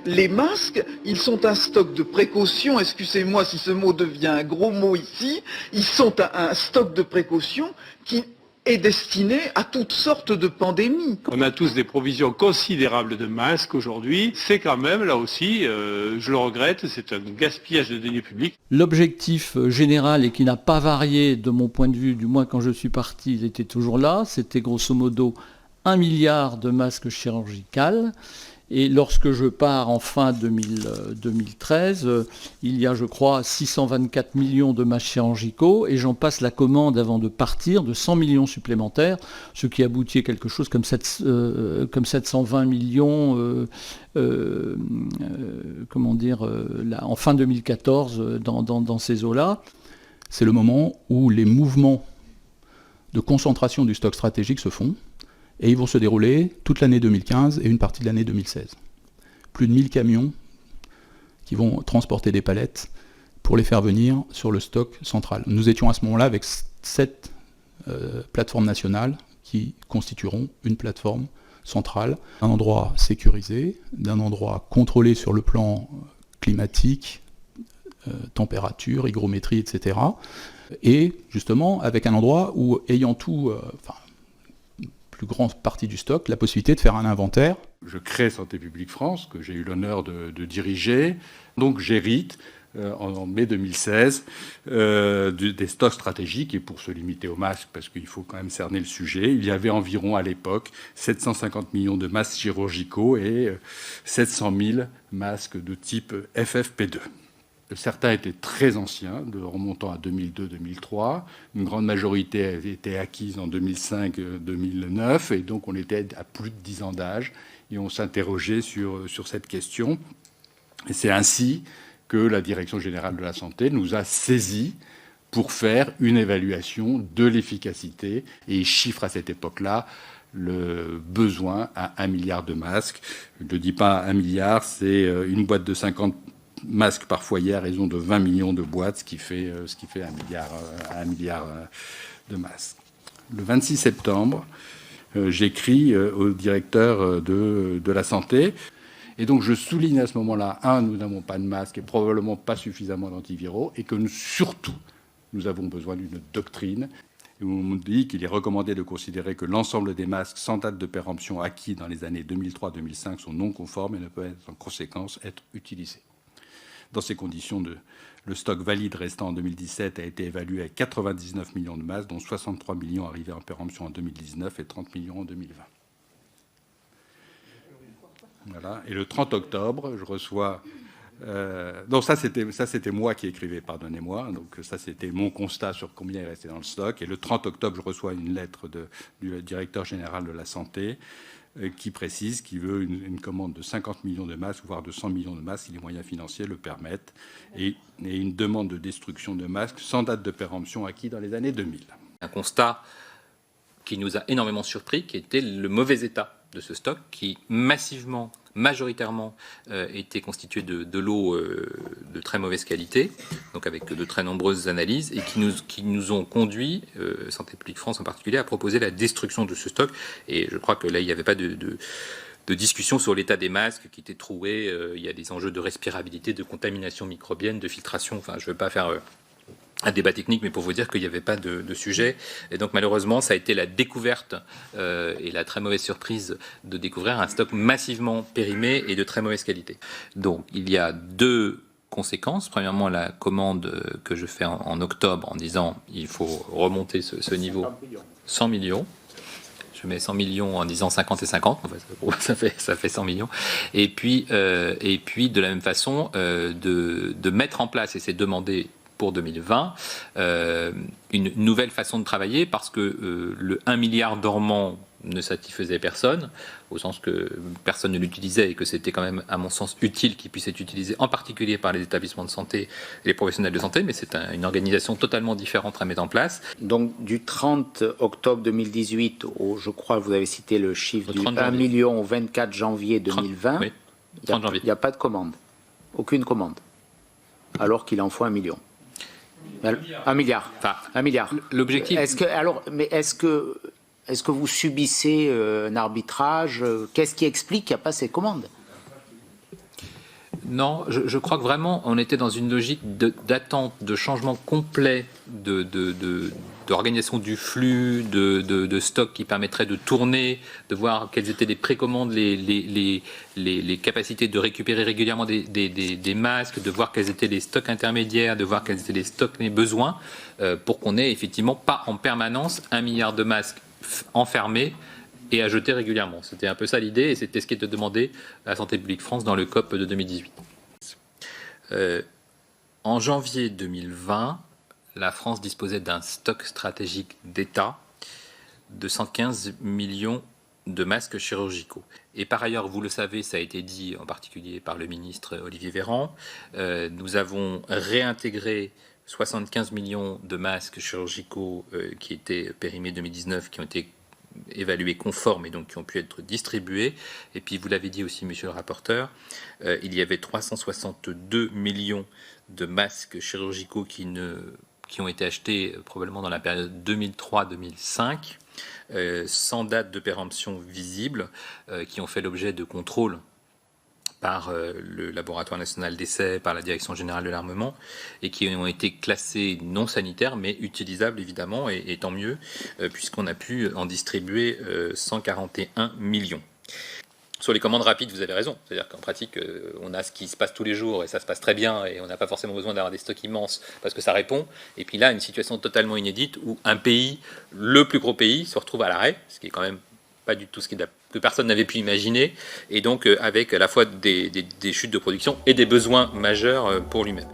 Les masques, ils sont un stock de précaution, excusez-moi si ce mot devient un gros mot ici, ils sont un stock de précaution qui est destiné à toutes sortes de pandémies. On a tous des provisions considérables de masques aujourd'hui. C'est quand même, là aussi, je le regrette, c'est un gaspillage de deniers publics. L'objectif général et qui n'a pas varié de mon point de vue, du moins quand je suis parti, il était toujours là, c'était grosso modo 1 milliard de masques chirurgicaux. Et lorsque je pars en fin 2013, il y a, je crois, 624 millions de masques chirurgicaux et j'en passe la commande avant de partir de 100 millions supplémentaires, ce qui aboutit à quelque chose comme 720 millions en fin 2014 dans ces eaux-là. C'est le moment où les mouvements de concentration du stock stratégique se font. Et ils vont se dérouler toute l'année 2015 et une partie de l'année 2016. Plus de 1000 camions qui vont transporter des palettes pour les faire venir sur le stock central. Nous étions à ce moment-là avec 7 plateformes nationales qui constitueront une plateforme centrale, un endroit sécurisé, d'un endroit contrôlé sur le plan climatique, température, hygrométrie, etc. Et justement avec un endroit où, ayant tout... plus grande partie du stock, la possibilité de faire un inventaire. Je crée Santé publique France, que j'ai eu l'honneur de diriger. Donc j'hérite, en mai 2016, des stocks stratégiques. Et pour se limiter aux masques, parce qu'il faut quand même cerner le sujet, il y avait environ à l'époque 750 millions de masques chirurgicaux et 700 000 masques de type FFP2. Certains étaient très anciens, remontant à 2002-2003. Une grande majorité avait été acquise en 2005-2009. Et donc, on était à plus de 10 ans d'âge. Et on s'interrogeait sur cette question. Et c'est ainsi que la Direction générale de la santé nous a saisis pour faire une évaluation de l'efficacité. Et il chiffre à cette époque-là le besoin à 1 milliard de masques. Je ne dis pas 1 milliard, c'est une boîte de 50 masques par foyer à raison de 20 millions de boîtes, ce qui fait 1 milliard de masques. Le 26 septembre, j'écris au directeur de la santé. Et donc je souligne à ce moment-là, nous n'avons pas de masques et probablement pas suffisamment d'antiviraux, et que surtout, nous avons besoin d'une doctrine. Et on me dit qu'il est recommandé de considérer que l'ensemble des masques sans date de péremption acquis dans les années 2003-2005 sont non conformes et ne peuvent en conséquence être utilisés. Dans ces conditions, le stock valide restant en 2017 a été évalué à 99 millions de masques, dont 63 millions arrivés en péremption en 2019 et 30 millions en 2020. Voilà. Et le 30 octobre, je reçois... non, ça c'était moi qui écrivais, pardonnez-moi. Donc ça c'était mon constat sur combien il restait dans le stock. Et le 30 octobre, je reçois une lettre du directeur général de la santé qui précise qu'il veut une commande de 50 millions de masques, voire de 100 millions de masques, si les moyens financiers le permettent, et une demande de destruction de masques sans date de péremption acquis dans les années 2000. Un constat qui nous a énormément surpris, qui était le mauvais état de ce stock, qui majoritairement était constitué de l'eau de très mauvaise qualité, donc avec de très nombreuses analyses, et qui nous ont conduit, Santé publique France en particulier, à proposer la destruction de ce stock. Et je crois que là, il n'y avait pas de discussion sur l'état des masques qui étaient troués. Il y a des enjeux de respirabilité, de contamination microbienne, de filtration. Enfin, je ne veux pas faire... un débat technique, mais pour vous dire qu'il n'y avait pas de sujet. Et donc malheureusement, ça a été la découverte et la très mauvaise surprise de découvrir un stock massivement périmé et de très mauvaise qualité. Donc il y a 2 conséquences. Premièrement, la commande que je fais en octobre en disant il faut remonter ce niveau 100 millions. Je mets 100 millions en disant 50 et 50, ça fait 100 millions. Et puis de la même façon, de mettre en place, et c'est demandé pour 2020, une nouvelle façon de travailler, parce que le 1 milliard dormant ne satisfaisait personne, au sens que personne ne l'utilisait et que c'était quand même, à mon sens, utile qu'il puisse être utilisé, en particulier par les établissements de santé et les professionnels de santé, mais c'est une organisation totalement différente à mettre en place. Donc du 30 octobre 2018 au, je crois, vous avez cité le chiffre du 1 million au 24 janvier 2020, oui, 30 janvier. Il n'y a pas de commande, aucune commande, alors qu'il en faut 1 million. 1 milliard. Enfin, 1 milliard. L'objectif... Est-ce que vous subissez un arbitrage? Qu'est-ce qui explique qu'il n'y a pas ces commandes? Non, je crois que vraiment on était dans une logique d'attente, de changement complet d'organisation du flux, de stock qui permettrait de tourner, de voir quelles étaient les précommandes, les capacités de récupérer régulièrement des masques, de voir quels étaient les stocks intermédiaires, de voir quels étaient les stocks, les besoins, pour qu'on ait effectivement pas en permanence 1 milliard de masques enfermés et à jeter régulièrement. C'était un peu ça l'idée, et c'était ce qui était demandé à la Santé publique France dans le COP de 2018. En janvier 2020, la France disposait d'un stock stratégique d'État de 115 millions de masques chirurgicaux. Et par ailleurs, vous le savez, ça a été dit en particulier par le ministre Olivier Véran, nous avons réintégré 75 millions de masques chirurgicaux qui étaient périmés 2019, qui ont été évalués conformes et donc qui ont pu être distribués. Et puis vous l'avez dit aussi, monsieur le rapporteur, il y avait 362 millions de masques chirurgicaux qui ont été achetés probablement dans la période 2003-2005, sans date de péremption visible, qui ont fait l'objet de contrôles par le Laboratoire national d'essais, par la Direction générale de l'armement, et qui ont été classés non sanitaires, mais utilisables évidemment, et tant mieux, puisqu'on a pu en distribuer 141 millions. Sur les commandes rapides, vous avez raison. C'est-à-dire qu'en pratique, on a ce qui se passe tous les jours et ça se passe très bien et on n'a pas forcément besoin d'avoir des stocks immenses parce que ça répond. Et puis là, une situation totalement inédite où un pays, le plus gros pays, se retrouve à l'arrêt, ce qui est quand même pas du tout ce que personne n'avait pu imaginer, et donc avec à la fois des chutes de production et des besoins majeurs pour lui-même.